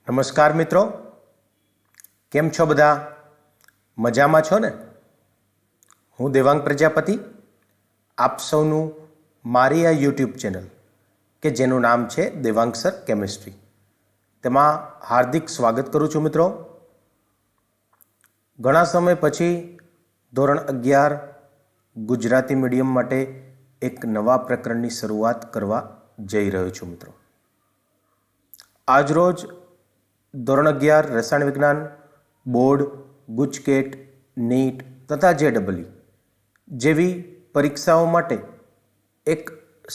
નમસ્કાર મિત્રો, કેમ છો બધા? મજામાં છો ને? હું દેવાંગ પ્રજાપતિ, આપ સૌનું મારી આ યુટ્યુબ ચેનલ કે જેનું નામ છે દેવાંગ સર કેમિસ્ટ્રી, તેમાં હાર્દિક સ્વાગત કરું છું. મિત્રો, ઘણા સમય પછી ધોરણ 11 ગુજરાતી મીડિયમ માટે એક નવા પ્રકરણની શરૂઆત કરવા જઈ રહ્યો છું. મિત્રો, આજરોજ ધોરણ 11 રસાયણ વિજ્ઞાન બોર્ડ, ગુજકેટ, નીટ તથા JEE જેવી પરીક્ષાઓ માટે એક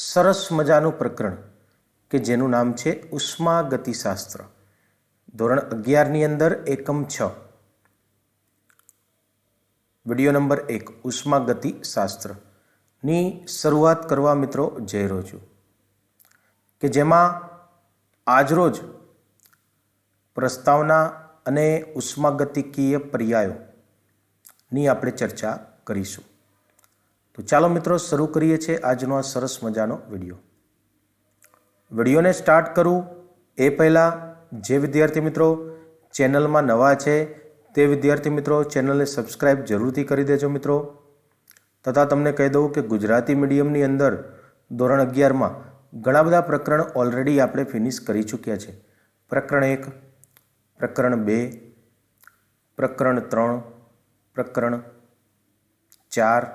સરસ મજાનું પ્રકરણ કે જેનું નામ છે ઉષ્માગતિશાસ્ત્ર, ધોરણ 11ની અંદર એકમ 6 વિડીયો નંબર 1 ઉષ્માગતિશાસ્ત્રની શરૂઆત કરવા મિત્રો જઈ રહ્યો છું, કે જેમાં આજરોજ પ્રસ્તાવના અને ઉષ્માગતિકીય પર્યાયોની આપણે ચર્ચા કરીશું. તો ચાલો મિત્રો શરૂ કરીએ છીએ આજનો આ સરસ મજાનો વિડીયો. વિડીયોને સ્ટાર્ટ કરું એ પહેલાં જે વિદ્યાર્થી મિત્રો ચેનલમાં નવા છે તે વિદ્યાર્થી મિત્રો ચેનલને સબસ્ક્રાઈબ જરૂરથી કરી દેજો મિત્રો. તથા તમને કહી દઉં કે ગુજરાતી મીડિયમની અંદર ધોરણ 11માં ઘણા બધા પ્રકરણ ઓલરેડી આપણે ફિનિશ કરી ચૂક્યા છે. પ્રકરણ 1, પ્રકરણ 2, પ્રકરણ 3, પ્રકરણ 4,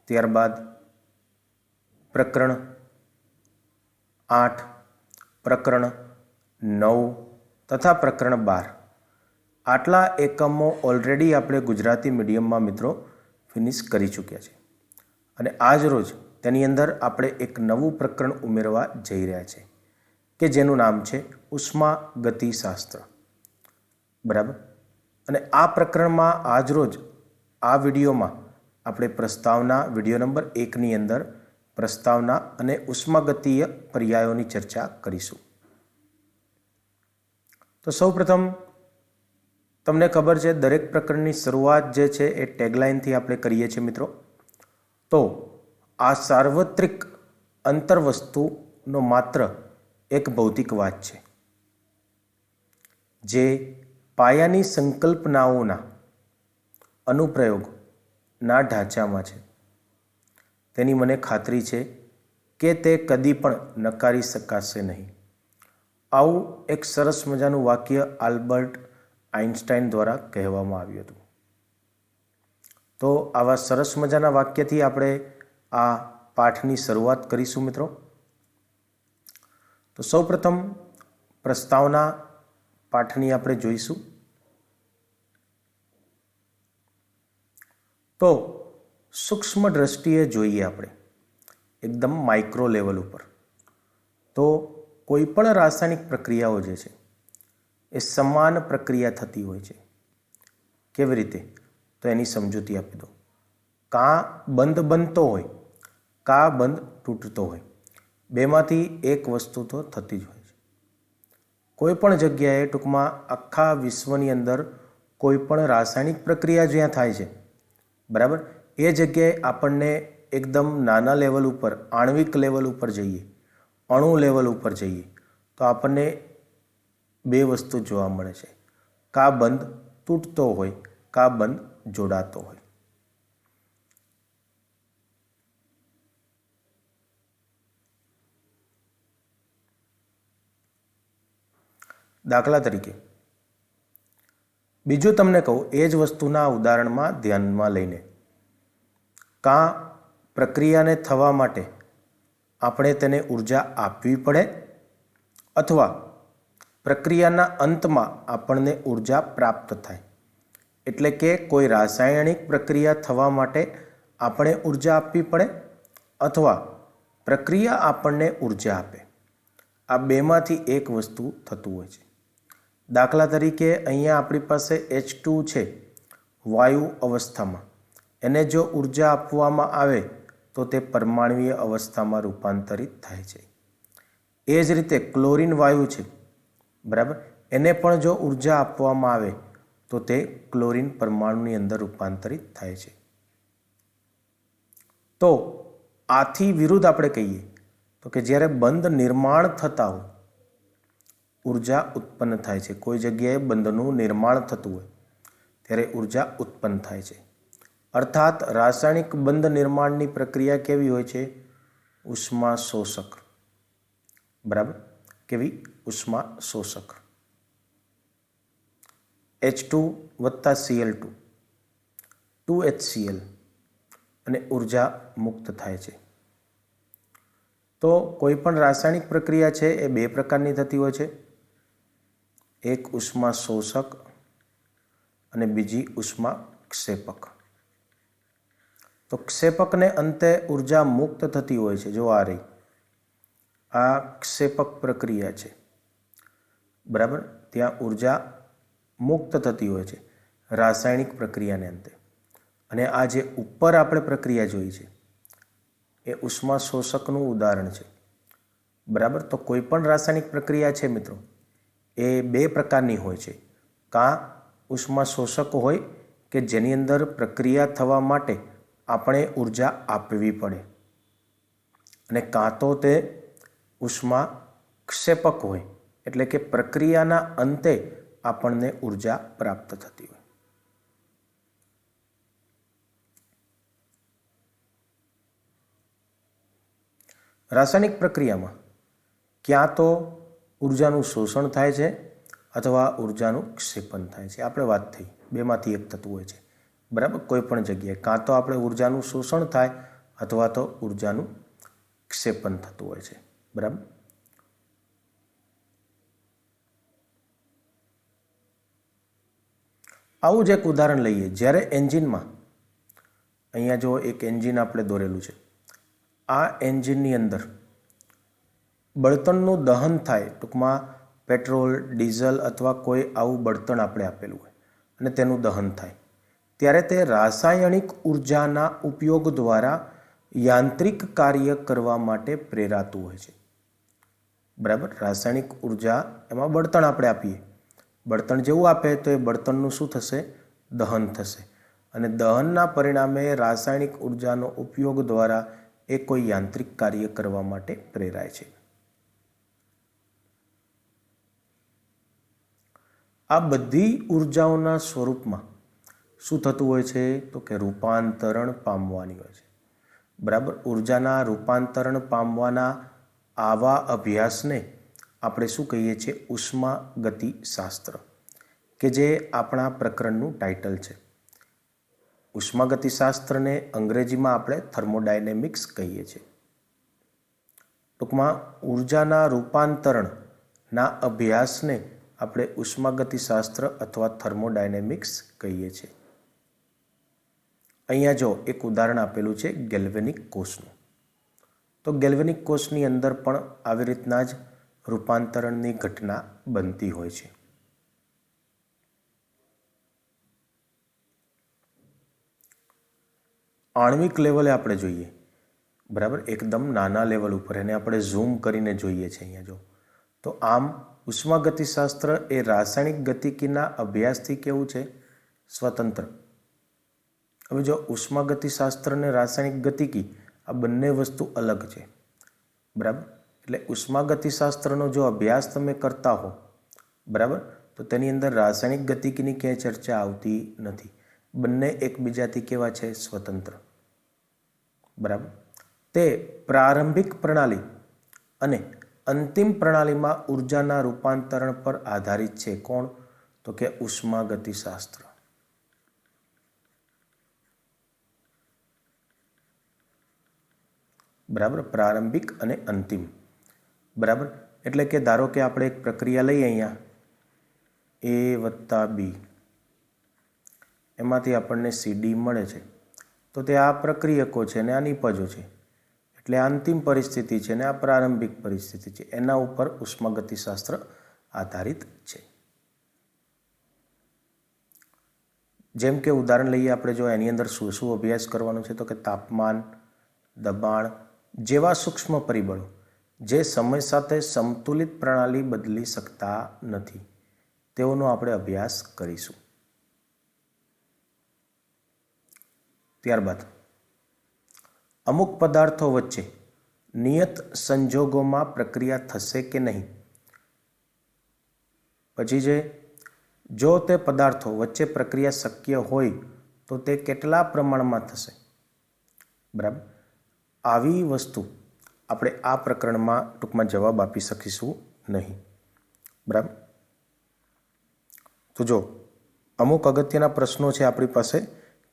ત્યારબાદ પ્રકરણ 8, પ્રકરણ 9 તથા પ્રકરણ 12. આટલા એકમો ઓલરેડી આપણે ગુજરાતી મીડિયમમાં મિત્રો ફિનિશ કરી ચૂક્યા છે, અને આજ રોજ તેની અંદર આપણે એક નવું પ્રકરણ ઉમેરવા જઈ રહ્યા છે કે જેનું નામ છે ઉષ્માગતિશાસ્ત્ર. બરાબર. અને આ પ્રકરણમાં આજરોજ આ વિડીયોમાં આપણે પ્રસ્તાવના વિડીયો નંબર 1ની અંદર પ્રસ્તાવના અને ઉષ્માગતીય પર્યાયોની ચર્ચા કરીશું. તો સૌપ્રથમ તમને ખબર છે દરેક પ્રકરણની શરૂઆત જે છે એ ટેગલાઇનથી આપણે કરીએ છીએ મિત્રો. તો આ સાર્વત્રિક અંતરવસ્તુનો માત્ર એક ભૌતિકવાદ છે જે પાયાની સંકલ્પનાઓના અનુપ્રયોગના ઢાંચામાં છે. તેની મને ખાતરી છે કે તે કદી પણ નકારી શકાશે નહીં. આવું એક સરસ મજાનું વાક્ય આલ્બર્ટ આઇન્સ્ટાઈન દ્વારા કહેવામાં આવ્યું હતું. તો આવા સરસ મજાના વાક્યથી આપણે આ પાઠની શરૂઆત કરીશું મિત્રો. તો સૌપ્રથમ પ્રસ્તાવના પાઠની આપણે જોઈશું. તો સૂક્ષ્મ દ્રષ્ટિએ જોઈએ આપણે એકદમ માઇક્રો લેવલ ઉપર, તો કોઈ પણ રાસાયણિક પ્રક્રિયાઓ જે છે એ સમાન પ્રક્રિયા થતી હોય છે. કેવી રીતે? તો એની સમજૂતી આપી દો. કાં બંધ બનતો હોય, કાં બંધ તૂટતો હોય, બેમાંથી એક વસ્તુ તો થતી જ હોય છે. કોઈ પણ જગ્યાએ ટૂંકમાં આખા વિશ્વની અંદર કોઈ પણ રાસાયણિક પ્રક્રિયા જ્યાં થાય છે, બરાબર, એ જગ્યાએ આપણને એકદમ નાના લેવલ ઉપર, આણ્વિક લેવલ ઉપર જઈએ, અણુ લેવલ ઉપર જઈએ તો આપણને બે વસ્તુ જોવા મળે છે. કાં બંધ તૂટતો હોય, કાં બંધ જોડાતો હોય. દાખલા તરીકે બીજું તમને કહું, એ જ વસ્તુના ઉદાહરણમાં ધ્યાનમાં લઈને, કાં પ્રક્રિયાને થવા માટે આપણે તેને ઉર્જા આપવી પડે અથવા પ્રક્રિયાના અંતમાં આપણને ઉર્જા પ્રાપ્ત થાય. એટલે કે કોઈ રાસાયણિક પ્રક્રિયા થવા માટે આપણે ઉર્જા આપવી પડે અથવા પ્રક્રિયા આપણને ઉર્જા આપે. આ બેમાંથી એક વસ્તુ થતું હોય છે. દાખલા તરીકે અહીંયા આપણી પાસે H2 છે વાયુ અવસ્થામાં, એને જો ઉર્જા આપવામાં આવે તો તે પરમાણ્વીય અવસ્થામાં રૂપાંતરિત થાય છે. એ જ રીતે ક્લોરીન વાયુ છે, બરાબર, એને પણ જો ઉર્જા આપવામાં આવે તો તે ક્લોરીન પરમાણુની અંદર રૂપાંતરિત થાય છે. તો આથી વિરુદ્ધ આપણે કહીએ તો કે જ્યારે બંધ નિર્માણ થતા હોય, ઉર્જા ઉત્પન્ન થાય છે. કોઈ જગ્યાએ બંધનું નિર્માણ થતું હોય ત્યારે ઉર્જા ઉત્પન્ન થાય છે. અર્થાત રાસાયણિક બંધ નિર્માણની પ્રક્રિયા કેવી હોય છે? ઉષ્મા શોષક. બરાબર, કેવી? ઉષ્મા શોષક. H2 વત્તા Cl2 2HCl અને ઉર્જા મુક્ત થાય છે. તો કોઈ પણ રાસાયણિક પ્રક્રિયા છે એ બે પ્રકારની થતી હોય છે. એક ઉષ્મા શોષક અને બીજી ઉષ્મા ક્ષેપક. તો ક્ષેપકને અંતે ઉર્જા મુક્ત થતી હોય છે. જો આ રહી, આ ક્ષેપક પ્રક્રિયા છે. બરાબર, ત્યાં ઉર્જા મુક્ત થતી હોય છે રાસાયણિક પ્રક્રિયાને અંતે. અને આ જે ઉપર આપણે પ્રક્રિયા જોઈ છે એ ઉષ્મા શોષકનું ઉદાહરણ છે. બરાબર, તો કોઈ પણ રાસાયણિક પ્રક્રિયા છે મિત્રો એ બે પ્રકારની હોય છે. કાં ઉષ્મા શોષક હોય કે જેની અંદર પ્રક્રિયા થવા માટે આપણે ઉર્જા આપવી પડે, અને કાં તો તે ઉષ્મા ક્ષેપક હોય એટલે કે પ્રક્રિયાના અંતે આપણને ઉર્જા પ્રાપ્ત થતી હોય. રાસાયણિક પ્રક્રિયામાં ક્યાં તો ઉર્જાનું શોષણ થાય છે અથવા ઉર્જાનું ક્ષેપન થાય છે. આપણે વાત થઈ બેમાંથી એક થતું હોય છે. બરાબર, કોઈ પણ જગ્યાએ કાં તો આપણે ઉર્જાનું શોષણ થાય અથવા તો ઉર્જાનું ક્ષેપન થતું હોય છે. બરાબર, આવું જ એક ઉદાહરણ લઈએ. જ્યારે એન્જિનમાં, અહીંયા જો એક એન્જિન આપણે દોરેલું છે, આ એન્જિનની અંદર બળતણનું દહન થાય, ટૂંકમાં પેટ્રોલ, ડીઝલ અથવા કોઈ આવું બળતણ આપણે આપેલું હોય અને તેનું દહન થાય, ત્યારે તે રાસાયણિક ઉર્જાના ઉપયોગ દ્વારા યાંત્રિક કાર્ય કરવા માટે પ્રેરાતું હોય છે. બરાબર, રાસાયણિક ઉર્જા એમાં બળતણ આપણે આપીએ, બળતણ જેવું આપે તો એ બળતણનું શું થશે? દહન થશે. અને દહનના પરિણામે રાસાયણિક ઉર્જાનો ઉપયોગ દ્વારા એ કોઈ યાંત્રિક કાર્ય કરવા માટે પ્રેરાય છે. આ બધી ઉર્જાઓના સ્વરૂપમાં શું થતું હોય છે? તો કે રૂપાંતરણ પામવાની હોય છે. બરાબર, ઉર્જાના રૂપાંતરણ પામવાના આવા અભ્યાસને આપણે શું કહીએ છીએ? ઉષ્માગતિશાસ્ત્ર, કે જે આપણા પ્રકરણનું ટાઇટલ છે. ઉષ્માગતિશાસ્ત્રને અંગ્રેજીમાં આપણે થર્મોડાયનેમિક્સ કહીએ છીએ. ટૂંકમાં ઉર્જાના રૂપાંતરણના અભ્યાસને આપણે ઉષ્માગતિશાસ્ત્ર અથવા થર્મોડાયનેમિક્સ કહીએ છીએ. અહીંયા જો એક ઉદાહરણ આપેલું છે ગેલ્વેનિક કોષનું. તો ગેલ્વેનિક કોષની અંદર પણ આવી રીતના જ રૂપાંતરણની ઘટના બનતી હોય છે. આણ્વિક લેવલે આપણે જોઈએ, બરાબર, એકદમ નાના લેવલ ઉપર એને આપણે ઝૂમ કરીને જોઈએ છીએ અહીંયા જો. તો આમ ઉષ્માગતિશાસ્ત્ર એ રાસાયણિક ગતિકીના અભ્યાસથી કેવું છે? સ્વતંત્ર. હવે જો ઉષ્માગતિશાસ્ત્ર અને રાસાયણિક ગતિકી આ બંને વસ્તુ અલગ છે. બરાબર, એટલે ઉષ્માગતિશાસ્ત્રનો જો અભ્યાસ તમે કરતા હો, બરાબર, તો તેની અંદર રાસાયણિક ગતિકીની ક્યાંય ચર્ચા આવતી નથી. બંને એકબીજાથી કેવા છે? સ્વતંત્ર. બરાબર, તે પ્રારંભિક પ્રણાલી અને અંતિમ પ્રણાલીમાં ઉર્જાના રૂપાંતરણ પર આધારિત છે. કોણ? તો કે ઉષ્માગતિશાસ્ત્ર. બરાબર, પ્રારંભિક અને અંતિમ. બરાબર, એટલે કે ધારો કે આપણે એક પ્રક્રિયા લઈએ અહીંયા A+B, એમાંથી આપણને CD મળે છે. તો તે આ પ્રક્રિયકો છે ને આ નિપજો છે, એટલે અંતિમ પરિસ્થિતિ છે ને આ પ્રારંભિક પરિસ્થિતિ છે. એના ઉપર ઉષ્માગતિશાસ્ત્ર આધારિત છે. જેમ કે ઉદાહરણ લઈએ આપણે, જો એની અંદર શું શું અભ્યાસ કરવાનો છે? તો કે તાપમાન, દબાણ જેવા સૂક્ષ્મ પરિબળો જે સમય સાથે સમતુલિત પ્રણાલી બદલી શકતા નથી, તેઓનો આપણે અભ્યાસ કરીશું. ત્યારબાદ અમુક પદાર્થો વચ્ચે નિયત સંજોગોમાં પ્રક્રિયા થશે કે નહીં, પછી છે જો તે પદાર્થો વચ્ચે પ્રક્રિયા શક્ય હોય તો તે કેટલા પ્રમાણમાં થશે. બરાબર, આવી વસ્તુ આપણે આ પ્રકરણમાં ટૂંકમાં જવાબ આપી શકીશું નહીં. બરાબર, તો જો અમુક અગત્યના પ્રશ્નો છે આપણી પાસે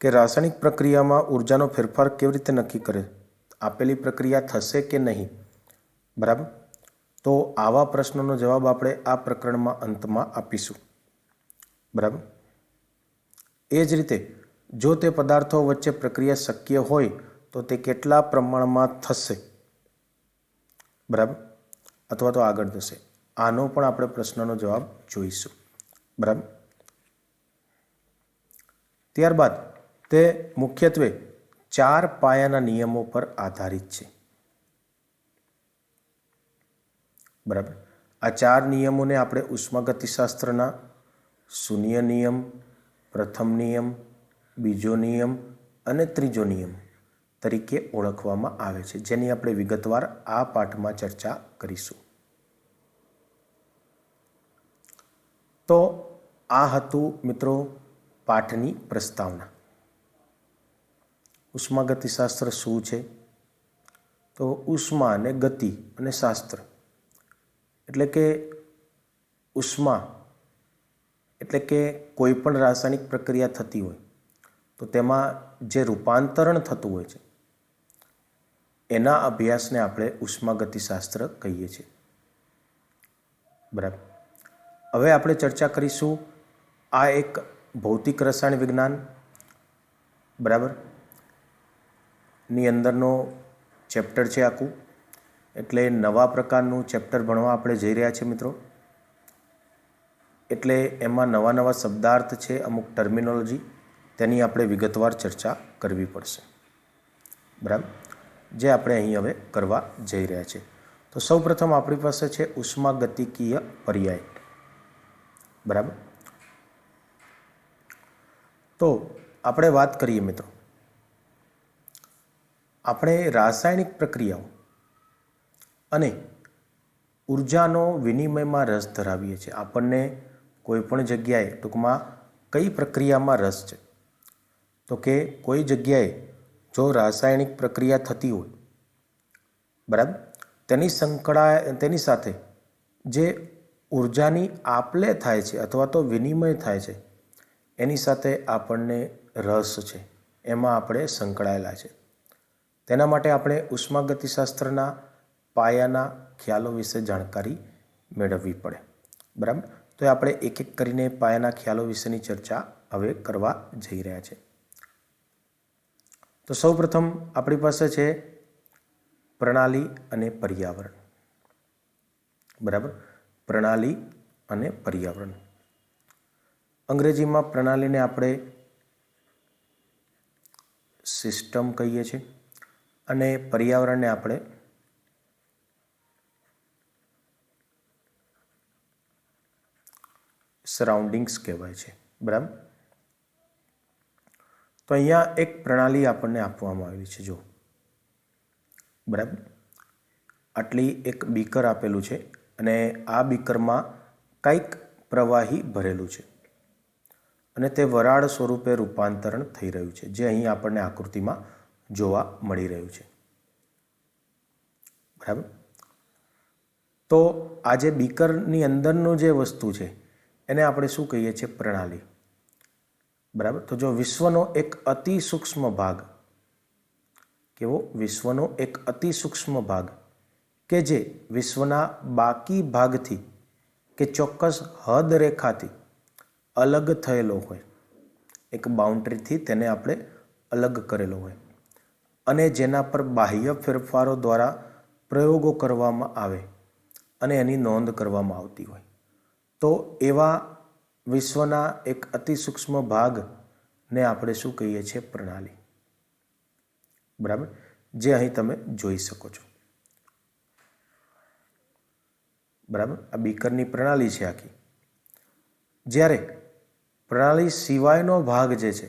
કે રાસાયણિક પ્રક્રિયામાં ઉર્જાનો ફેરફાર કેવી રીતે નક્કી કરે, આપેલી પ્રક્રિયા થશે કે નહીં. બરાબર, તો આવા પ્રશ્નોનો જવાબ આપણે આ પ્રકરણમાં અંતમાં આપીશું. બરાબર, એ જ રીતે જો તે પદાર્થો વચ્ચે પ્રક્રિયા શક્ય હોય તો તે કેટલા પ્રમાણમાં થશે. બરાબર, અથવા તો આગળ થશે. આનો પણ આપણે પ્રશ્નનો જવાબ જોઈશું. બરાબર, ત્યારબાદ તે મુખ્યત્વે 4 પાયાના નિયમો પર આધારિત છે. બરાબર, આ 4 નિયમોને આપણે ઉષ્માગતિશાસ્ત્રના શૂન્ય નિયમ, પ્રથમ નિયમ, બીજો નિયમ અને ત્રીજો નિયમ તરીકે ઓળખવામાં આવે છે, જેની આપણે વિગતવાર આ પાઠમાં ચર્ચા કરીશું. તો આ હતું મિત્રો પાઠની પ્રસ્તાવના. ઉષ્માગતિશાસ્ત્ર શું છે? તો ઉષ્મા અને ગતિ અને શાસ્ત્ર એટલે કે ઉષ્મા એટલે કે કોઈ પણ રાસાયણિક પ્રક્રિયા થતી હોય તો તેમાં જે રૂપાંતરણ થતું હોય છે એના અભ્યાસને આપણે ઉષ્માગતિશાસ્ત્ર કહીએ છીએ. બરાબર, હવે આપણે ચર્ચા કરીશું આ એક ભૌતિક રસાયણ વિજ્ઞાન બરાબર ની અંદરનો ચેપ્ટર છે આખું. એટલે નવા પ્રકારનું ચેપ્ટર ભણવા આપણે જઈ રહ્યા છીએ મિત્રો. એટલે એમાં નવા નવા શબ્દાર્થ છે, અમુક ટર્મિનોલોજી, તેની આપણે વિગતવાર ચર્ચા કરવી પડશે. બરાબર, જે આપણે અહીં હવે કરવા જઈ રહ્યા છીએ. તો સૌપ્રથમ આપણી પાસે છે ઉષ્માગતિકીય પર્યાય. બરાબર, તો આપણે વાત કરીએ મિત્રો, આપણે રાસાયણિક પ્રક્રિયાઓ અને ઉર્જાનો વિનિમયમાં રસ ધરાવીએ છીએ. આપણને કોઈ પણ જગ્યાએ ટૂંકમાં કઈ પ્રક્રિયામાં રસ છે, તો કે કોઈ જગ્યાએ જો રાસાયણિક પ્રક્રિયા થતી હોય બરાબર, તેની સાથે જે ઉર્જાની આપલે થાય છે અથવા તો વિનિમય થાય છે એની સાથે આપણને રસ છે, એમાં આપણે સંકળાયેલા છે. તેના માટે આપણે ઉષ્માગતિશાસ્ત્રના પાયાના ખ્યાલો વિશે જાણકારી મેળવવી પડે. બરાબર, તો આપણે એક એક કરીને પાયાના ખ્યાલો વિશેની ચર્ચા હવે કરવા જઈ રહ્યા છે. તો સૌપ્રથમ આપણી પાસે છે પ્રણાલી અને પર્યાવરણ. બરાબર, પ્રણાલી અને પર્યાવરણ. અંગ્રેજીમાં પ્રણાલીને આપણે સિસ્ટમ કહીએ છીએ અને પર્યાવરણને આપણે સરાઉન્ડિંગ્સ કહેવાય છે. બરાબર, તો અહીંયા એક પ્રણાલી આપણને આપવામાં આવી છે. જો બરાબર, આટલી એક બીકર આપેલું છે અને આ બીકરમાં કંઈક પ્રવાહી ભરેલું છે અને તે વરાળ સ્વરૂપે રૂપાંતરણ થઈ રહ્યું છે, જે અહીં આપણને આકૃતિમાં જોવા મળી રહ્યું છે. બરાબર, તો આ જે બીકરની અંદરનું જે વસ્તુ છે એને આપણે શું કહીએ છીએ? પ્રણાલી. બરાબર, તો જો વિશ્વનો એક અતિ સૂક્ષ્મ ભાગ, કેવો? વિશ્વનો એક અતિ સૂક્ષ્મ ભાગ કે જે વિશ્વના બાકી ભાગથી કે ચોક્કસ હદ રેખાથી અલગ થયેલો હોય, એક બાઉન્ડ્રીથી તેને આપણે અલગ કરેલો હોય અને જેના પર બાહ્ય ફેરફારો દ્વારા પ્રયોગો કરવામાં આવે અને એની નોંધ કરવામાં આવતી હોય, તો એવા વિશ્વના એક અતિ સૂક્ષ્મ ભાગને આપણે શું કહીએ છીએ? પ્રણાલી. બરાબર, જે અહીં તમે જોઈ શકો છો. બરાબર, આ બીકરની પ્રણાલી છે આખી. જ્યારે પ્રણાલી સિવાયનો ભાગ જે છે,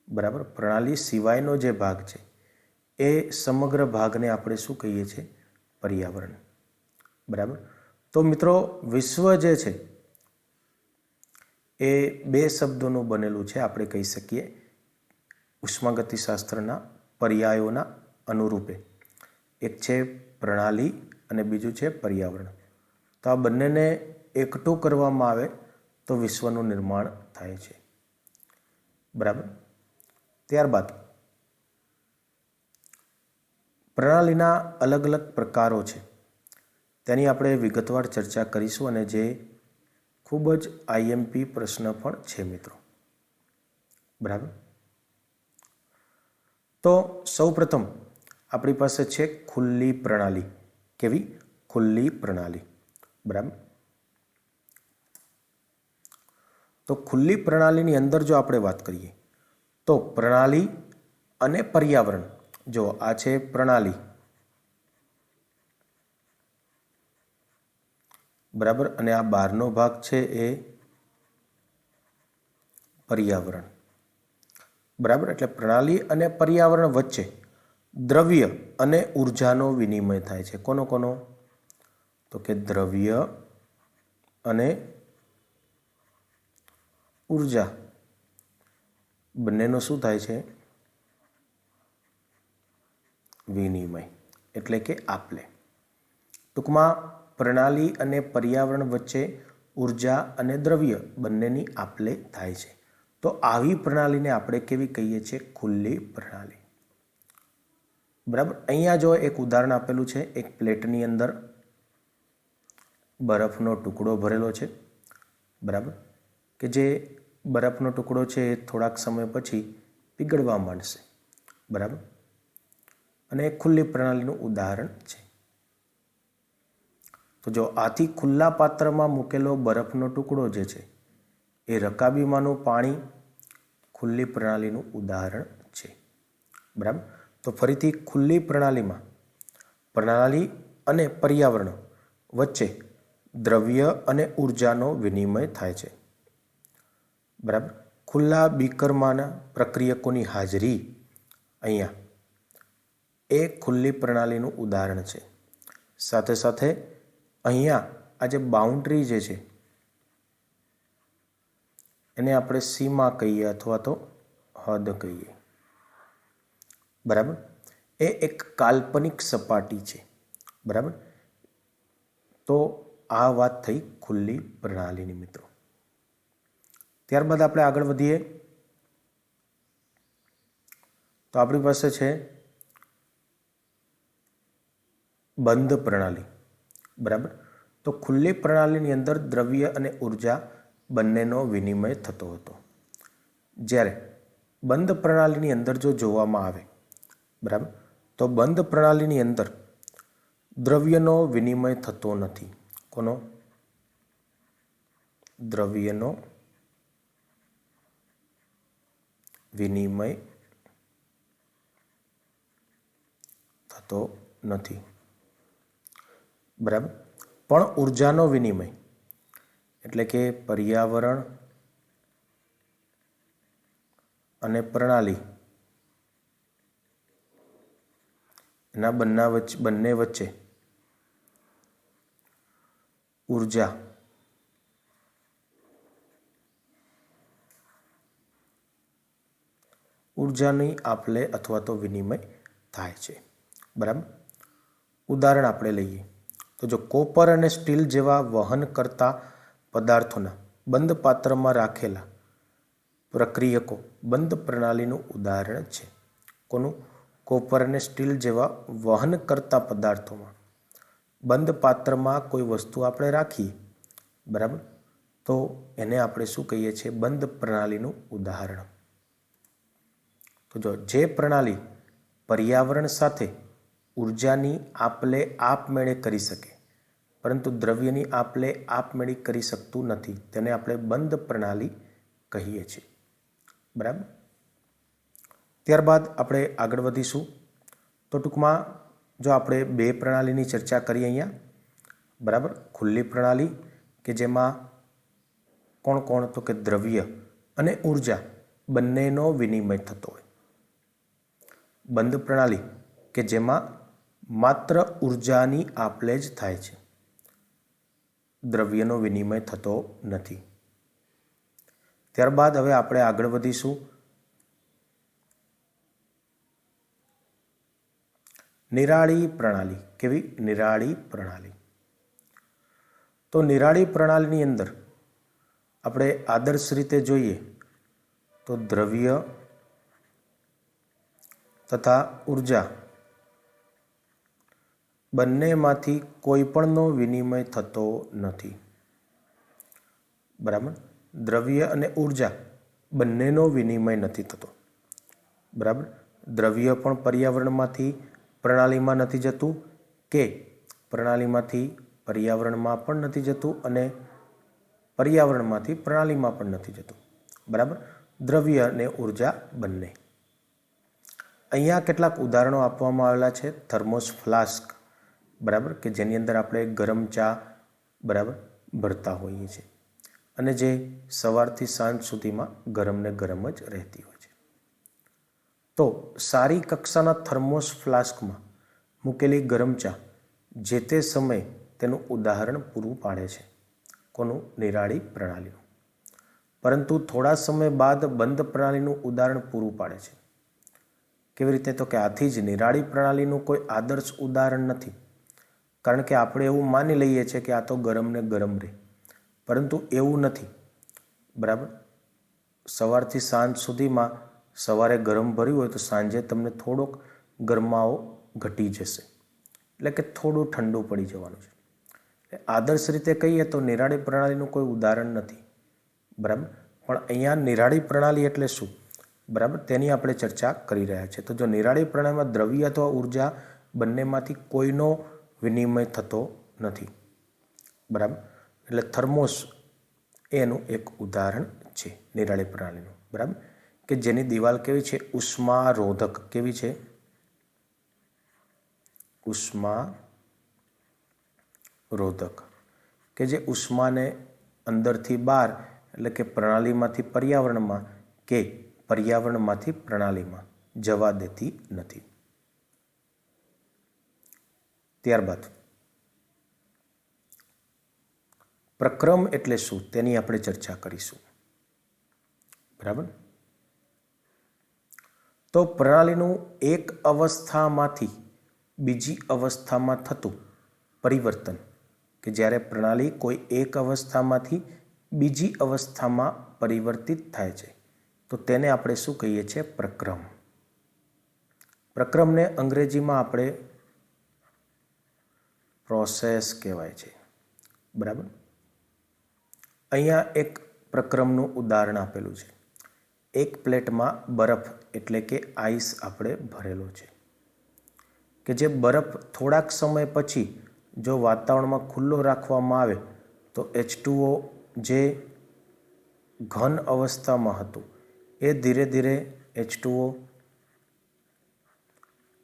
બરાબર, પ્રણાલી સિવાયનો જે ભાગ છે એ સમગ્ર ભાગને આપણે શું કહીએ છીએ? પર્યાવરણ. બરાબર, તો મિત્રો વિશ્વ જે છે એ બે શબ્દોનું બનેલું છે. આપણે કહી શકીએ ઉષ્માગતિશાસ્ત્રના પર્યાયોના અનુરૂપે. એક છે પ્રણાલી અને બીજું છે પર્યાવરણ. તો આ બંનેને એકઠું કરવામાં આવે તો વિશ્વનું નિર્માણ થાય છે. બરાબર. ત્યારબાદ પ્રણાલીના અલગ અલગ પ્રકારો છે, તેની આપણે વિગતવાર ચર્ચા કરીશું અને જે ખૂબ જ આઈએમપી પ્રશ્ન પણ છે મિત્રો. બરાબર. તો સૌપ્રથમ આપણી પાસે છે ખુલ્લી પ્રણાલી. કેવી? ખુલ્લી પ્રણાલી. બરાબર. તો ખુલ્લી પ્રણાલીની અંદર જો આપણે વાત કરીએ તો પ્રણાલી અને પર્યાવરણ, જો આ છે પ્રણાલી, બરાબર, અને આ બહારનો ભાગ છે એ પર્યાવરણ. બરાબર. એટલે પ્રણાલી અને પર્યાવરણ વચ્ચે દ્રવ્ય અને ઉર્જાનો વિનિમય થાય છે. કોનો કોનો? તો કે દ્રવ્ય અને ઉર્જા બંનેનો શું થાય છે? વિનિમય, એટલે કે આપલે. ટૂંકમાં પ્રણાલી અને પર્યાવરણ વચ્ચે ઉર્જા અને દ્રવ્ય બંનેની આપલે થાય છે. તો આવી પ્રણાલીને આપણે કેવી કહીએ છીએ? ખુલ્લી પ્રણાલી. બરાબર. અહીંયા જો એક ઉદાહરણ આપેલું છે. એક પ્લેટની અંદર બરફનો ટુકડો ભરેલો છે. બરાબર. કે જે બરફનો ટુકડો છે એ થોડાક સમય પછી પીગળવા માંડશે. બરાબર. અને એ ખુલ્લી પ્રણાલીનું ઉદાહરણ છે. તો જો આથી ખુલ્લા પાત્રમાં મૂકેલો બરફનો ટુકડો જે છે એ રકાબીમાંનું પાણી ખુલ્લી પ્રણાલીનું ઉદાહરણ છે. બરાબર. તો ફરીથી ખુલ્લી પ્રણાલીમાં પ્રણાલી અને પર્યાવરણ વચ્ચે દ્રવ્ય અને ઉર્જાનો વિનિમય થાય છે. બરાબર. ખુલ્લા બીકરમાંના પ્રક્રિયકોની હાજરી અહીંયા એ ખુલ્લી પ્રણાલીનું ઉદાહરણ છે. સાથે સાથે અહીંયા આ જે બાઉન્ડ્રી જે છે એને આપણે સીમા કહીએ અથવા તો હદ કહીએ. બરાબર. એ એક કાલ્પનિક સપાટી છે. બરાબર. તો આ વાત થઈ ખુલ્લી પ્રણાલીની મિત્રો. ત્યારબાદ આપણે આગળ વધીએ તો આપણી પાસે છે બંધ પ્રણાલી. બરાબર. તો ખુલ્લી પ્રણાલીની અંદર દ્રવ્ય અને ઉર્જા બંનેનો વિનિમય થતો હતો. જ્યારે બંધ પ્રણાલીની અંદર જો જોવામાં આવે, બરાબર, તો બંધ પ્રણાલીની અંદર દ્રવ્યનો વિનિમય થતો નથી. કોનો? દ્રવ્યનો વિનિમય થતો નથી. બરાબર. પણ ઉર્જાનો વિનિમય એટલે કે પર્યાવરણ અને પ્રણાલી એના બંને વચ્ચે ઉર્જાની આપલે અથવા તો વિનિમય થાય છે. બરાબર. ઉદાહરણ આપણે લઈએ તો જો કોપર અને સ્ટીલ જેવા વહન કરતા પદાર્થોના બંધ પાત્રમાં રાખેલા પ્રક્રિયકો બંધ પ્રણાલીનું ઉદાહરણ છે. કોનું? કોપર અને સ્ટીલ જેવા વહન કરતા પદાર્થોમાં બંધ પાત્રમાં કોઈ વસ્તુ આપણે રાખીએ, બરાબર, તો એને આપણે શું કહીએ છીએ? બંધ પ્રણાલીનું ઉદાહરણ. તો જો જે પ્રણાલી પર્યાવરણ સાથે ઉર્જાની આપલે આપમેળે કરી શકે પરંતુ દ્રવ્યની આપલે આપમેળે કરી શકતું નથી, તેને આપણે બંધ પ્રણાલી કહીએ છીએ. બરાબર. ત્યારબાદ આપણે આગળ વધીશું. તો ટૂંકમાં જો આપણે બે પ્રણાલીની ચર્ચા કરીએ અહીંયા, બરાબર, ખુલ્લી પ્રણાલી કે જેમાં કોણ કોણ? તો કે દ્રવ્ય અને ઉર્જા બંનેનો વિનિમય થતો હોય. બંધ પ્રણાલી કે જેમાં માત્ર ઉર્જાની આપલે જ થાય છે, દ્રવ્યનો વિનિમય થતો નથી. ત્યારબાદ હવે આપણે આગળ વધીશું નિરાળી પ્રણાલી. કેવી? નિરાળી પ્રણાલી. તો નિરાળી પ્રણાલીની અંદર આપણે આદર્શ રીતે જોઈએ તો દ્રવ્ય તથા ઉર્જા બંનેમાંથી કોઈ પણનો વિનિમય થતો નથી. બરાબર? દ્રવ્ય અને ઉર્જા બંનેનો વિનિમય નથી થતો. બરાબર? દ્રવ્ય પણ પર્યાવરણમાંથી પ્રણાલીમાં નથી જતું કે પ્રણાલીમાંથી પર્યાવરણમાં પણ નથી જતું અને પર્યાવરણમાંથી પ્રણાલીમાં પણ નથી જતું. બરાબર? દ્રવ્ય અને ઉર્જા બંને. અહીંયા કેટલાક ઉદાહરણો આપવામાં આવેલા છે. થર્મોસ ફ્લાસ્ક, બરાબર, કે જેની અંદર આપણે ગરમ ચા, બરાબર, ભરતા હોઈએ છીએ અને જે સવારથી સાંજ સુધીમાં ગરમ ને ગરમ જ રહેતી હોય છે. તો સારી કક્ષાના થર્મોસ ફ્લાસ્કમાં મૂકેલી ગરમ ચા જે તે સમયે તેનું ઉદાહરણ પૂરું પાડે છે. કોનું? નિરાળી પ્રણાલીનું. પરંતુ થોડા સમય બાદ બંધ પ્રણાલીનું ઉદાહરણ પૂરું પાડે છે. કેવી રીતે? તો કે આથી જ નિરાળી પ્રણાલીનું કોઈ આદર્શ ઉદાહરણ નથી. કારણ કે આપણે એવું માની લઈએ છીએ કે આ તો ગરમ ને ગરમ રહે, પરંતુ એવું નથી. બરાબર? સવારથી સાંજ સુધીમાં સવારે ગરમ ભર્યું હોય તો સાંજે તમને થોડોક ગરમાવો ઘટી જશે, એટલે કે થોડું ઠંડુ પડી જવાનું છે. આદર્શ રીતે કહીએ તો નિરાળી પ્રણાલીનું કોઈ ઉદાહરણ નથી. બરાબર? પણ અહીંયા નિરાળી પ્રણાલી એટલે શું? બરાબર, તેની આપણે ચર્ચા કરી રહ્યા છીએ. તો જો નિરાળી પ્રણાલીમાં દ્રવ્ય અથવા ઉર્જા બંનેમાંથી કોઈનો વિનિમય થતો નથી. બરાબર? એટલે થર્મોસ એનું એક ઉદાહરણ છે નિરાળી પ્રણાલીનું. બરાબર? કે જેની દિવાલ કેવી છે? ઉષ્મારોધક. કેવી છે? ઉષ્મારોધક. કે જે ઉષ્માને અંદરથી બહાર, એટલે કે પ્રણાલીમાંથી પર્યાવરણમાં કે પર્યાવરણમાંથી પ્રણાલીમાં જવા દેતી નથી. ત્યારબાદ પ્રક્રમ એટલે શું તેની આપણે ચર્ચા કરીશું. બરાબર? તો પ્રણાલીનું એક અવસ્થામાંથી બીજી અવસ્થામાં થતું પરિવર્તન, કે જ્યારે પ્રણાલી કોઈ એક અવસ્થામાંથી બીજી અવસ્થામાં પરિવર્તિત થાય છે તો તેને આપણે શું કહીએ છીએ? પ્રક્રમ. પ્રક્રમને અંગ્રેજીમાં આપણે પ્રોસેસ કહેવાય છે. બરાબર? અહીંયા એક પ્રક્રમનું ઉદાહરણ આપેલું છે. એક પ્લેટમાં બરફ એટલે કે આઈસ આપણે ભરેલો છે, કે જે બરફ થોડાક સમય પછી જો વાતાવરણમાં ખુલ્લો રાખવામાં આવે તો H2O જે ઘન અવસ્થામાં હતું એ ધીરે ધીરે H2O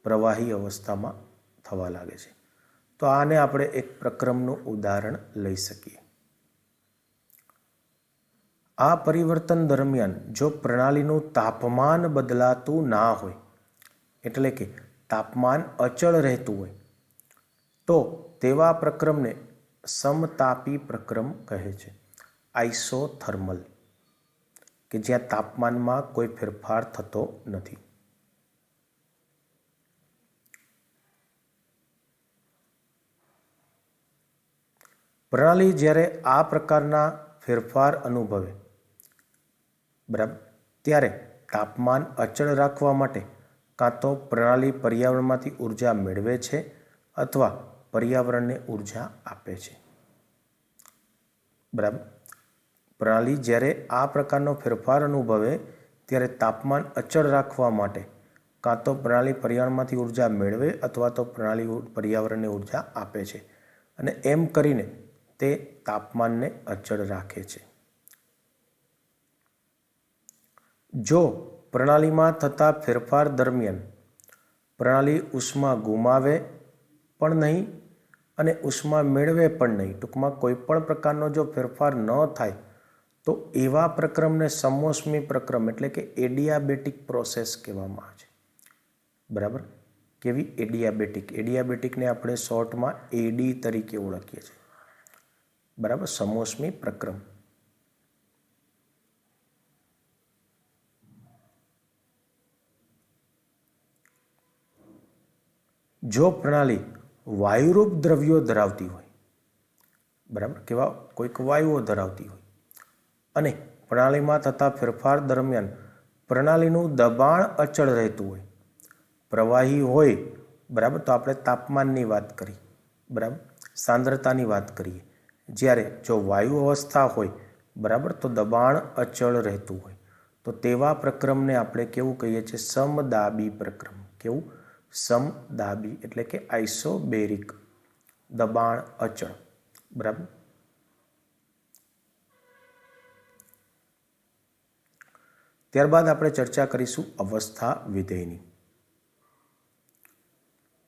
પ્રવાહી અવસ્થામાં થવા લાગે છે. તો આને આપણે એક પ્રક્રમનું ઉદાહરણ લઈ શકીએ. આ પરિવર્તન દરમિયાન જો પ્રણાલીનું તાપમાન બદલાતું ના હોય, એટલે કે તાપમાન અચળ રહેતું હોય, તો તેવા પ્રક્રમને સમતાપી પ્રક્રમ કહે છે. આઇસોથર્મલ, કે જ્યાં તાપમાનમાં કોઈ ફેરફાર થતો નથી. પ્રણાલી જ્યારે આ પ્રકારના ફેરફાર અનુભવે, બરાબર, ત્યારે તાપમાન અચળ રાખવા માટે કાં તો પ્રણાલી પર્યાવરણમાંથી ઉર્જા મેળવે છે અથવા પર્યાવરણને ઉર્જા આપે છે. બરાબર? પ્રણાલી જ્યારે આ પ્રકારનો ફેરફાર અનુભવે ત્યારે તાપમાન અચળ રાખવા માટે કાં તો પ્રણાલી પર્યાવરણમાંથી ઉર્જા મેળવે અથવા તો પ્રણાલી પર્યાવરણને ઉર્જા આપે છે, અને એમ કરીને તે તાપમાનને અચળ રાખે છે. જો પ્રણાલીમાં થતા ફેરફાર દરમિયાન પ્રણાલી ઉષ્મા ગુમાવે પણ નહીં અને ઉષ્મા મેળવે પણ નહીં, ટૂંકમાં કોઈ પણ પ્રકારનો જો ફેરફાર ન થાય તો એવા પ્રક્રમને સમોષ્મી પ્રક્રમ એટલે કે એડિયાબેટિક પ્રોસેસ કહેવામાં આવે છે. બરાબર? કેવી? એડિયાબેટિક. એડિયાબેટિકને આપણે શોર્ટમાં એડી તરીકે ઓળખીએ છીએ. બરાબર? સમોષ્મી પ્રક્રમ. જો પ્રણાલી વાયુરૂપ દ્રવ્યો ધરાવતી હોય, બરાબર, કેવા કોઈક વાયુઓ ધરાવતી હોય અને પ્રણાલીમાં થતા ફેરફાર દરમિયાન પ્રણાલીનું દબાણ અચળ રહેતું હોય, પ્રવાહી હોય, બરાબર, તો આપણે તાપમાનની વાત કરી, બરાબર, સાંદ્રતાની વાત કરીએ. જ્યારે જો વાયુ અવસ્થા હોય, બરાબર, તો દબાણ અચળ રહેતું હોય, તો તેવા પ્રક્રમને આપણે કેવું કહીએ છીએ? સમદાબી પ્રક્રમ. કેવું? સમદાબી એટલે કે આઇસોબેરિક, દબાણ અચળ, બરાબર. ત્યારબાદ આપણે ચર્ચા કરીશું અવસ્થા વિધેયની.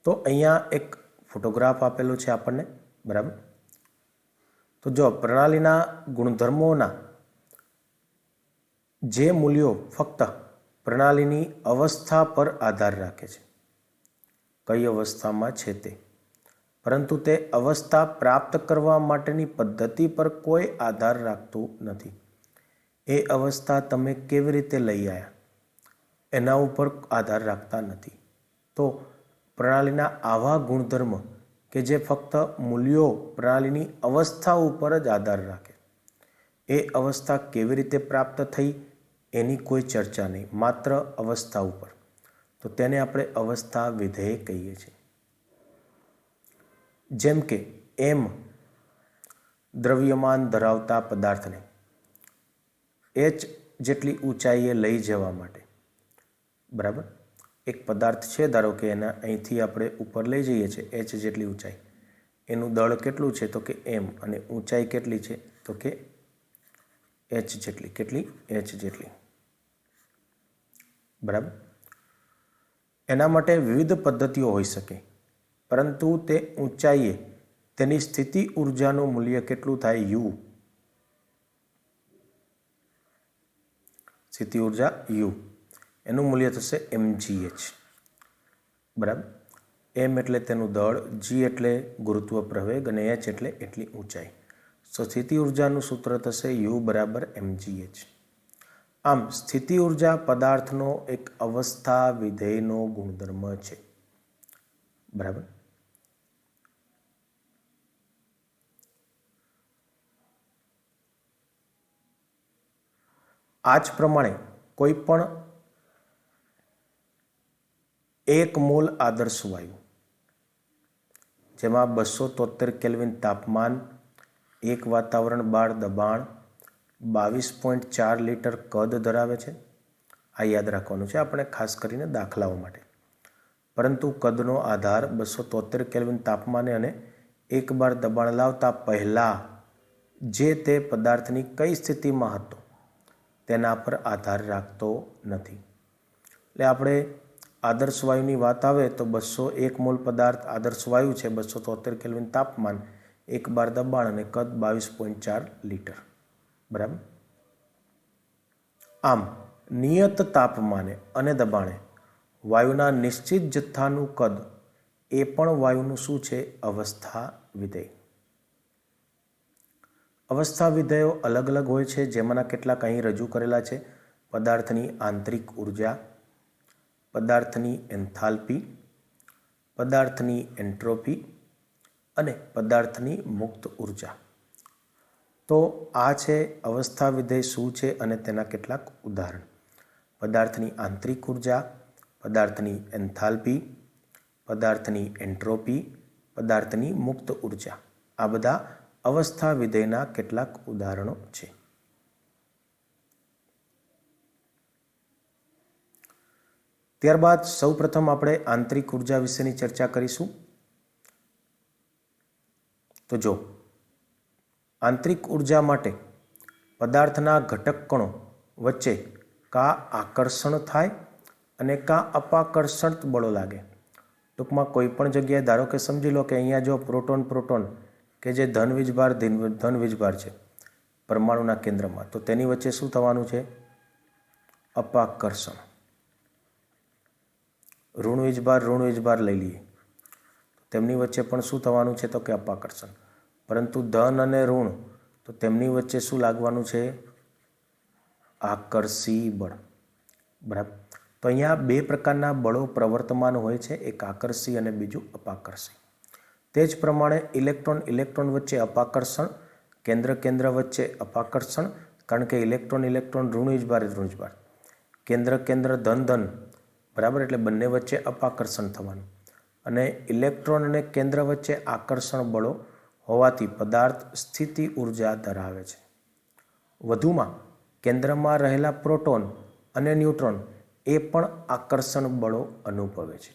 તો અહીંયા એક ફોટોગ્રાફ આપેલો છે આપણને, બરાબર. તો જો પ્રણાલીના ગુણધર્મોના જે મૂલ્યો ફક્ત પ્રણાલીની અવસ્થા પર આધાર રાખે છે, કઈ અવસ્થામાં છે તે, પરંતુ તે અવસ્થા પ્રાપ્ત કરવા માટેની પદ્ધતિ પર કોઈ આધાર રાખતું નથી. એ અવસ્થા તમે કેવી રીતે લઈ આવ્યા એના ઉપર આધાર રાખતા નથી. તો પ્રણાલીના આવા ગુણધર્મ કે જે ફક્ત મૂલ્યો પ્રણાલીની અવસ્થા ઉપર જ આધાર રાખે, એ અવસ્થા કેવી રીતે પ્રાપ્ત થઈ એની કોઈ ચર્ચા નહીં, માત્ર અવસ્થા ઉપર, તો તેને આપણે અવસ્થા વિધેય કહીએ છીએ. જેમ કે એમ દ્રવ્યમાન ધરાવતા પદાર્થને h જેટલી ઊંચાઈએ લઈ જવા માટે, બરાબર, એક પદાર્થ છે, ધારો કે એના અહીંથી આપણે ઉપર લઈ જઈએ છીએ h જેટલી ઊંચાઈ, એનું દળ કેટલું છે? તો કે m, અને ઊંચાઈ કેટલી છે? તો કે h જેટલી. કેટલી? h જેટલી, બરાબર. એના માટે વિવિધ પદ્ધતિઓ હોઈ શકે, પરંતુ તે ઊંચાઈએ તેની સ્થિતિ ઉર્જાનું મૂલ્ય કેટલું થાય? u. સ્થિતિ ઉર્જા u, એનું મૂલ્ય થશે mgh, બરાબર. m એટલે તેનું દળ, g એટલે ગુરુત્વ પ્રવેગ અને h એટલે એટલી ઊંચાઈ. તો સ્થિતિ ઉર્જાનું સૂત્ર થશે u બરાબર mgh. આમ સ્થિતિ ઉર્જા પદાર્થનો એક અવસ્થા વિધેયનો ગુણધર્મ છે, બરાબર. આ જ પ્રમાણે કોઈ પણ 1 મોલ આદર્શ વાયુ જેમાં 273 કેલ્વિન તાપમાન, 1 વાતાવરણ બાર દબાણ, 22.4 લીટર કદ ધરાવે છે. આ યાદ રાખવાનું છે આપણે ખાસ કરીને દાખલાઓ માટે. પરંતુ કદનો આધાર 273 કેલ્વિન તાપમાને અને 1 બાર દબાણ લાવતા પહેલાં જે તે પદાર્થની કઈ સ્થિતિમાં હતો તેના પર આધાર રાખતો નથી. એટલે આપણે આદર્શ વાયુની વાત આવે તો 201 મોલ પદાર્થ આદર્શ વાયુ છે, 273 કેલ્વિન તાપમાન, 1 બાર દબાણ અને કદ 22.4 લીટર, બરાબર. આમ નિયત તાપમાને અને દબાણે વાયુના નિશ્ચિત જથ્થાનું કદ એ પણ વાયુનું શું છે? અવસ્થા વિધેય. અવસ્થા વિધેયો અલગ અલગ હોય છે, જેમાંના કેટલાક અહીં રજૂ કરેલા છે. પદાર્થની આંતરિક ઉર્જા, પદાર્થની એન્થાલ્પી, પદાર્થની એન્ટ્રોપી અને પદાર્થની મુક્ત ઉર્જા. તો આ છે અવસ્થા વિધેય શું છે અને તેના કેટલાક ઉદાહરણ. પદાર્થની આંતરિક ઉર્જા, પદાર્થની એન્થાલ્પી, પદાર્થની એન્ટ્રોપી, પદાર્થની મુક્ત ઉર્જા, આ બધા અવસ્થા વિધેયના કેટલાક ઉદાહરણો છે. ત્યારબાદ સૌપ્રથમ આપણે આંતરિક ઉર્જા વિશેની ચર્ચા કરીશું. તો જો આંતરિક ઉર્જા માટે પદાર્થના ઘટક કણો વચ્ચે કા આકર્ષણ થાય અને કા અપાકર્ષણ બળો લાગે. ટૂંકમાં કોઈ પણ જગ્યાએ ધારો કે સમજી લો કે અહીંયા જો પ્રોટોન કે જે ધન વીજભાર છે પરમાણુના કેન્દ્રમાં, તો તેની વચ્ચે શું થવાનું છે? અપાકર્ષણ. ઋણ વીજભાર લઈ લઈએ, તેમની વચ્ચે પણ શું થવાનું છે? તો કે અપાકર્ષણ. પરંતુ ધન અને ઋણ, તો તેમની વચ્ચે શું લાગવાનું છે? આકર્ષી બળ, બરાબર. તો અહીંયા બે પ્રકારના બળો પ્રવર્તમાન હોય છે, એક આકર્ષી અને બીજું અપાકર્ષી. તે જ પ્રમાણે ઇલેક્ટ્રોન ઇલેક્ટ્રોન વચ્ચે અપાકર્ષણ, કેન્દ્ર કેન્દ્ર વચ્ચે અપાકર્ષણ, કારણ કે ઇલેક્ટ્રોન ઇલેક્ટ્રોન ઋણવિજભાર ઋણવિજભાર, કેન્દ્ર કેન્દ્ર ધન ધન, બરાબર, એટલે બંને વચ્ચે અપાકર્ષણ થવાનું. અને ઇલેક્ટ્રોન અને કેન્દ્ર વચ્ચે આકર્ષણ બળો હોવાથી પદાર્થ સ્થિતિ ઉર્જા ધરાવે છે. વધુમાં કેન્દ્રમાં રહેલા પ્રોટોન અને ન્યુટ્રોન એ પણ આકર્ષણ બળો અનુભવે છે,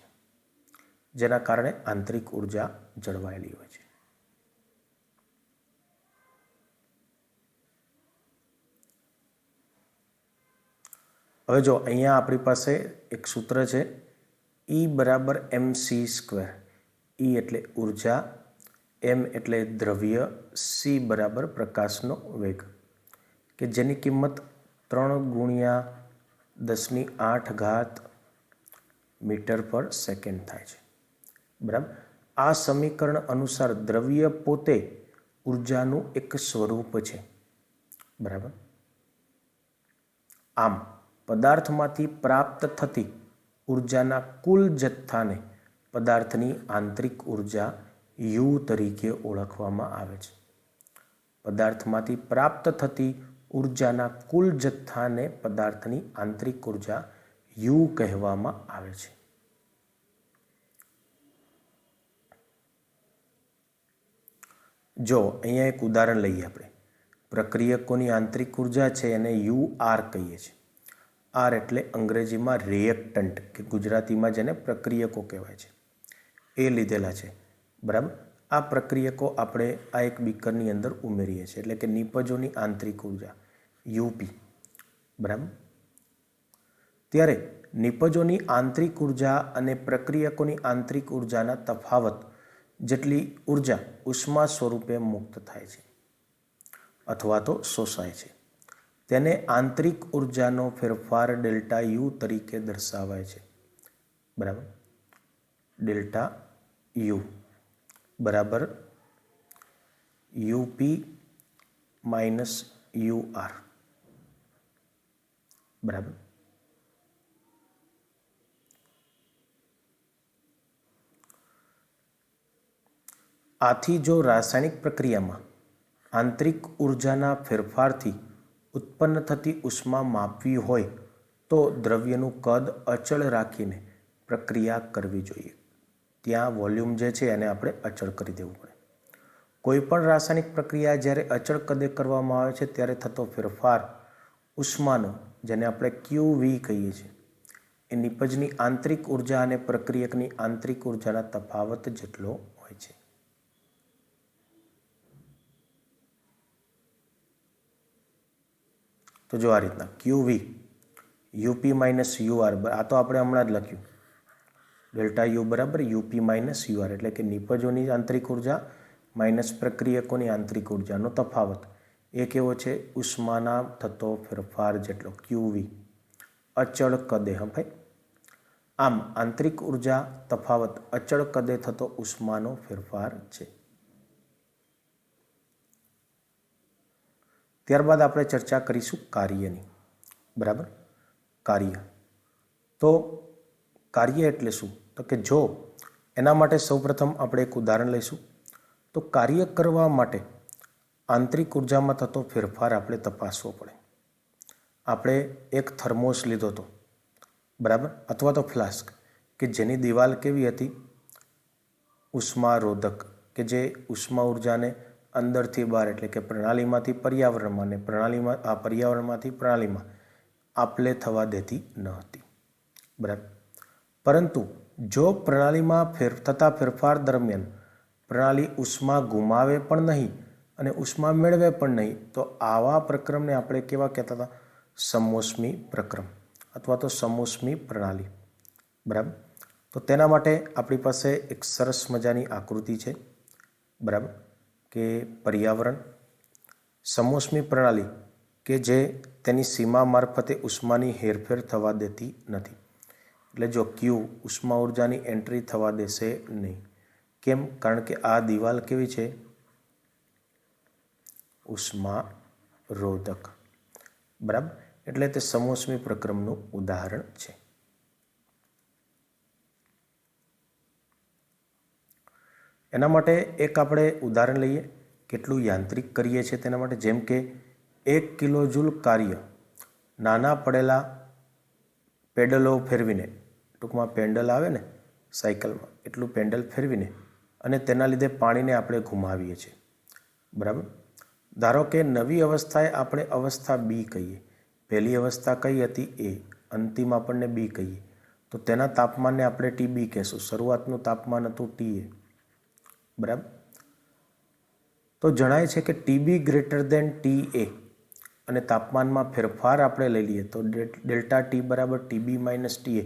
જેના કારણે આંતરિક ઉર્જા જળવાયેલી હોય છે. હવે જો અહીંયા આપણી પાસે એક સૂત્ર છે, E બરાબર mc². E એટલે ઉર્જા, m એટલે દ્રવ્ય, c બરાબર પ્રકાશનો વેગ, કે જેની કિંમત 3 × 10⁸ મીટર પર સેકન્ડ થાય છે. બરાબર. આ સમીકરણ અનુસાર દ્રવ્ય પોતે ઉર્જાનું એક સ્વરૂપ છે. બરાબર. આમ પદાર્થમાંથી પ્રાપ્ત થતી ઉર્જાના કુલ જથ્થાને પદાર્થની આંતરિક ઉર્જા U તરીકે ઓળખવામાં આવે છે. પદાર્થમાંથી પ્રાપ્ત થતી ઉર્જાના કુલ જથ્થાને પદાર્થની આંતરિક ઉર્જા U કહેવામાં આવે છે. જો અહીંયા એક ઉદાહરણ લઈએ આપણે. પ્રક્રિયકોની આંતરિક ઉર્જા છે એને UR કહીએ છીએ. R એટલે અંગ્રેજીમાં રિએક્ટન્ટ, કે ગુજરાતીમાં જેને પ્રક્રિયકો કહેવાય છે, એ લીધેલા છે. બરાબર. આ પ્રક્રિયકો આપણે આ એક બીકરની અંદર ઉમેરીએ છીએ, એટલે કે નિપજોની આંતરિક ઉર્જા UP. બરાબર. ત્યારે નિપજોની આંતરિક ઉર્જા અને પ્રક્રિયકોની આંતરિક ઉર્જાના તફાવત જેટલી ઉર્જા ઉષ્મા સ્વરૂપે મુક્ત થાય છે અથવા તો શોષાય છે, તેને આંતરિક ઉર્જાનો ફેરફાર ΔU તરીકે દર્શાવાય છે. બરાબર. ΔU બરાબર UP - UR. બરાબર. આથી જો રાસાયણિક પ્રક્રિયામાં આંતરિક ઉર્જાના ફેરફારથી ઉત્પન્ન થતી ઉષ્મા માપવી હોય તો દ્રવ્યનું કદ અચળ રાખીને પ્રક્રિયા કરવી જોઈએ. ત્યાં વોલ્યુમ જે છે એને આપણે અચળ કરી દેવું પડે. કોઈ પણ રાસાયણિક પ્રક્રિયા જ્યારે અચળ કદે કરવામાં આવે છે ત્યારે થતો ફેરફાર ઉષ્માનો, જેને આપણે QV કહીએ છીએ, એ નિપજની આંતરિક ઉર્જા અને પ્રક્રિયકની આંતરિક ઉર્જાના તફાવત જેટલો હોય છે. તો જો આ રીતના QV UP - UR, આ તો આપણે હમણાં જ લખ્યું. ΔU બરાબર UP - UR, એટલે કે નિપજોની આંતરિક ઉર્જા માઇનસ પ્રક્રિયકોની આંતરિક ઉર્જાનો તફાવત. એ કેવો છે? ઉષ્માના થતો ફેરફાર જેટલો, QV, અચળ કદે. હા ભાઈ. આમ આંતરિક ઉર્જા તફાવત અચળ કદે થતો ઉષ્માનો ફેરફાર છે. ત્યારબાદ આપણે ચર્ચા કરીશું કાર્યની. બરાબર. કાર્ય. તો કાર્ય એટલે શું? તો કે જો એના માટે સૌપ્રથમ આપણે એક ઉદાહરણ લઈશું. તો કાર્ય કરવા માટે આંતરિક ઉર્જામાં થતો ફેરફાર આપણે તપાસવો પડે. આપણે એક થર્મોસ લીધો હતો, બરાબર, અથવા તો ફ્લાસ્ક, કે જેની દિવાલ કેવી હતી? ઉષ્મારોધક, કે જે ઉષ્મા ઉર્જાને અંદરથી બહાર, એટલે કે પ્રણાલીમાંથી પર્યાવરણમાં ને પર્યાવરણમાંથી પ્રણાલીમાં આપલે થવા દેતી ન હતી. બરાબર. પરંતુ જો પ્રણાલીમાં થતા ફેરફાર દરમિયાન પ્રણાલી ઉષ્મા ગુમાવે પણ નહીં અને ઉષ્મા મેળવે પણ નહીં, તો આવા પ્રક્રમને આપણે કેવા કહેતા હતા? સમોષ્મી પ્રક્રમ અથવા તો સમોષ્મી પ્રણાલી. બરાબર. તો તેના માટે આપણી પાસે એક સરસ મજાની આકૃતિ છે. બરાબર. કે પર્યાવરણ, સમોષ્મી પ્રણાલી, કે જે તેની સીમા મારફતે ઉષ્માની હેરફેર થવા દેતી નથી. એટલે જો Q, ઉષ્મા ઉર્જાની એન્ટ્રી થવા દેશે નહીં. કેમ? કારણ કે આ દિવાલ કેવી છે? ઉષ્મારોધક. બરાબર. એટલે તે સમોષ્મી પ્રક્રમનું ઉદાહરણ છે. એના માટે એક આપણે ઉદાહરણ લઈએ, કેટલું યાંત્રિક કરીએ છીએ તેના માટે. જેમ કે 1 કિલોજૂલ કાર્ય નાના પડેલા પેડલો ફેરવીને, ટૂંકમાં પેન્ડલ આવે ને સાયકલમાં, એટલું પેન્ડલ ફેરવીને અને તેના લીધે પાણીને આપણે ઘુમાવીએ છીએ, બરાબર. ધારો કે નવી અવસ્થાએ આપણે અવસ્થા બી કહીએ, પહેલી અવસ્થા કઈ હતી એ, અંતિમ આપણને બી કહીએ, તો તેના તાપમાનને આપણે ટીબી કહેશું. શરૂઆતનું તાપમાન હતું ટીએ, બરાબર. તો જણાય છે કે ટીબી ગ્રેટર દેન ટીએ અને તાપમાનમાં ફેરફાર આપણે લઈ લઈએ તો ડેલ્ટા ટી બરાબર ટીબી માઇનસ ટીએ,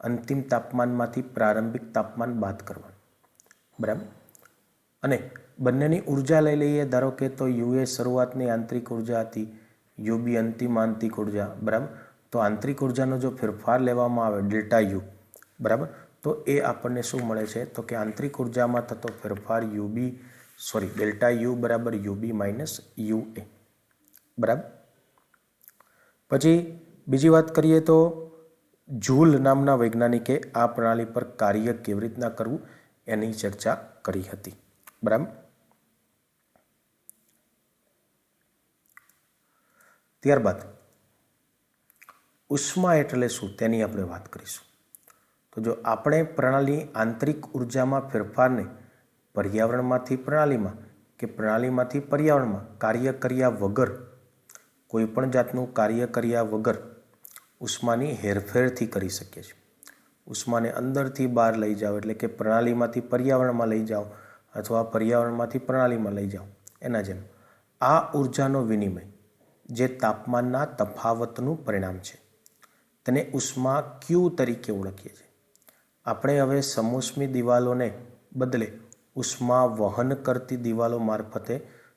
અંતિમ તાપમાનમાંથી પ્રારંભિક તાપમાન બાદ કરવાનું, બરાબર. અને બંનેની ઉર્જા લઈ લઈએ. ધારો કે તો યુએ શરૂઆતની આંતરિક ઉર્જા હતી, યુબી અંતિમ આંતરિક ઉર્જા, બરાબર. તો આંતરિક ઉર્જાનો જો ફેરફાર લેવામાં આવે ડેલ્ટા યુ, બરાબર, તો એ આપણને શું મળે છે તો કે આંતરિક ઉર્જામાં થતો ફેરફાર ડેલ્ટા યુ બરાબર યુબી માઇનસ યુએ, બરાબર. પછી બીજી વાત કરીએ તો જૂલ નામના વૈજ્ઞાનિકે આ પ્રણાલી પર કાર્ય કેવી રીતના કરવું એની ચર્ચા કરી હતી, બરાબર. ત્યારબાદ ઉષ્મા એટલે શું તેની આપણે વાત કરીશું. તો જો આપણે પ્રણાલીની આંતરિક ઉર્જામાં ફેરફારને પર્યાવરણમાંથી પ્રણાલીમાં કે પ્રણાલીમાંથી પર્યાવરણમાં કાર્ય કર્યા વગર, કોઈ પણ જાતનું કાર્ય કર્યા વગર ઉષ્માની હેરફેરથી કરી શકીએ છીએ. ઉષ્માને અંદરથી બહાર લઈ જાઓ એટલે કે પ્રણાલીમાંથી પર્યાવરણમાં લઈ જાઓ અથવા પર્યાવરણમાંથી પ્રણાલીમાં લઈ જાઓ, એના જેમ આ ઉર્જાનો વિનિમય જે તાપમાનના તફાવતનું પરિણામ છે તેને ઉષ્મા ક્યુ તરીકે ઓળખીએ છીએ. આપણે હવે સમોષ્મી દિવાલોને બદલે ઉષ્મા વહન કરતી દિવાલો મારફતે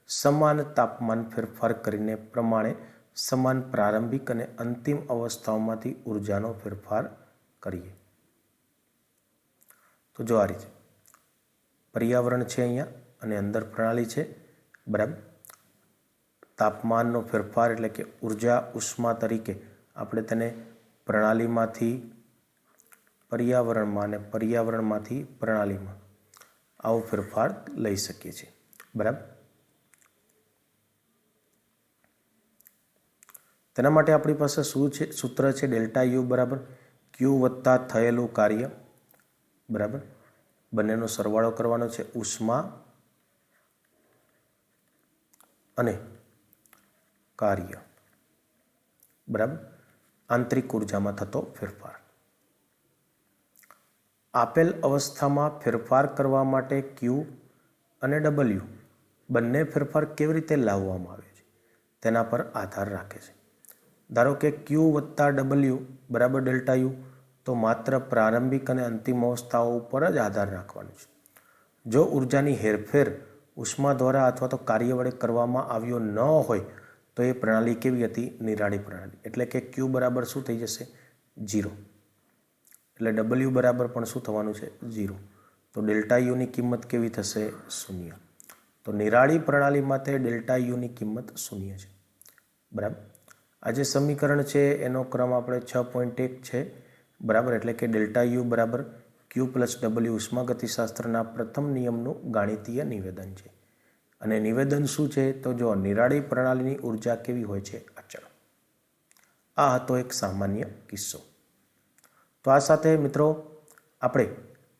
સમાન તાપમાન ફેરફાર કરીને પ્રમાણે સમાન પ્રારંભિક અને અંતિમ અવસ્થાઓમાંથી ઉર્જાનો ફેરફાર કરીએ. તો જો આ રીતે પર્યાવરણ છે અહીંયા અને અંદર પ્રણાલી છે, બરાબર. તાપમાનનો ફેરફાર એટલે કે ઉર્જા ઉષ્મા તરીકે આપણે તેને પ્રણાલીમાંથી પર્યાવરણમાં અને પર્યાવરણમાંથી પ્રણાલીમાં આવો ફેરફાર લઈ શકીએ છીએ, બરાબર. તેના માટે આપણી પાસે શું છે, સૂત્ર છે ડેલ્ટા યુ બરાબર ક્યુ વત્તા થયેલું કાર્ય, બરાબર. બંનેનો સરવાળો કરવાનો છે, ઉષ્મા અને કાર્ય, બરાબર, આંતરિક ઉર્જામાં થતો ફેરફાર. આપેલ અવસ્થામાં ફેરફાર કરવા માટે ક્યુ અને ડબલ્યુ બંને ફેરફાર કેવી રીતે લાવવામાં આવે છે તેના પર આધાર રાખે છે. ધારો કે ક્યુ વત્તા ડબલ્યુ બરાબર ડેલ્ટા યુ, તો માત્ર પ્રારંભિક અને અંતિમ અવસ્થાઓ ઉપર જ આધાર રાખવાનો છે. જો ઉર્જાની હેરફેર ઉષ્મા દ્વારા અથવા તો કાર્ય વડે કરવામાં આવ્યો ન હોય તો એ પ્રણાલી કેવી હતી, નિરાળી પ્રણાલી. એટલે કે ક્યુ બરાબર શું થઈ જશે, 0. એટલે ડબલ્યુ બરાબર પણ શું થવાનું છે, 0. તો ડેલ્ટા યુની કિંમત કેવી થશે, 0. તો નિરાળી પ્રણાલી માટે ડેલ્ટા યુની કિંમત 0 છે, બરાબર. આ જે સમીકરણ છે એનો ક્રમ આપણે 6.1 છે, બરાબર. એટલે કે ડેલ્ટા યુ બરાબર ક્યુ પ્લસ ડબલ્યુ ઉષ્માગતિશાસ્ત્રના પ્રથમ નિયમનું ગાણિતીય નિવેદન છે. અને નિવેદન શું છે તો જો નિરાળી પ્રણાલીની ઉર્જા કેવી હોય છે, અચળ. આ હતો એક સામાન્ય કિસ્સો. તો આ સાથે મિત્રો આપણે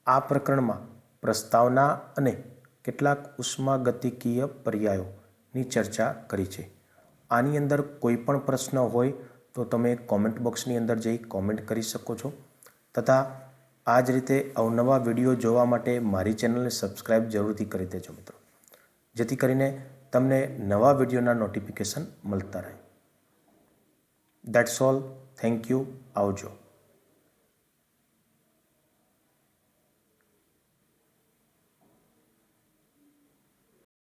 આ પ્રકરણમાં પ્રસ્તાવના અને કેટલાક ઉષ્માગતિકીય પર્યાયોની ચર્ચા કરી છે. આની અંદર કોઈ પણ પ્રશ્ન હોય તો તમે કોમેન્ટ બોક્સની અંદર જઈ કોમેન્ટ કરી શકો છો. તથા આ જ રીતે અવનવા વિડીયો જોવા માટે મારી ચેનલને સબસ્ક્રાઈબ જરૂરથી કરી દેજો મિત્રો, જેથી કરીને તમને નવા વિડીયોના નોટિફિકેશન મળતા રહે. That's all. Thank you. આવજો.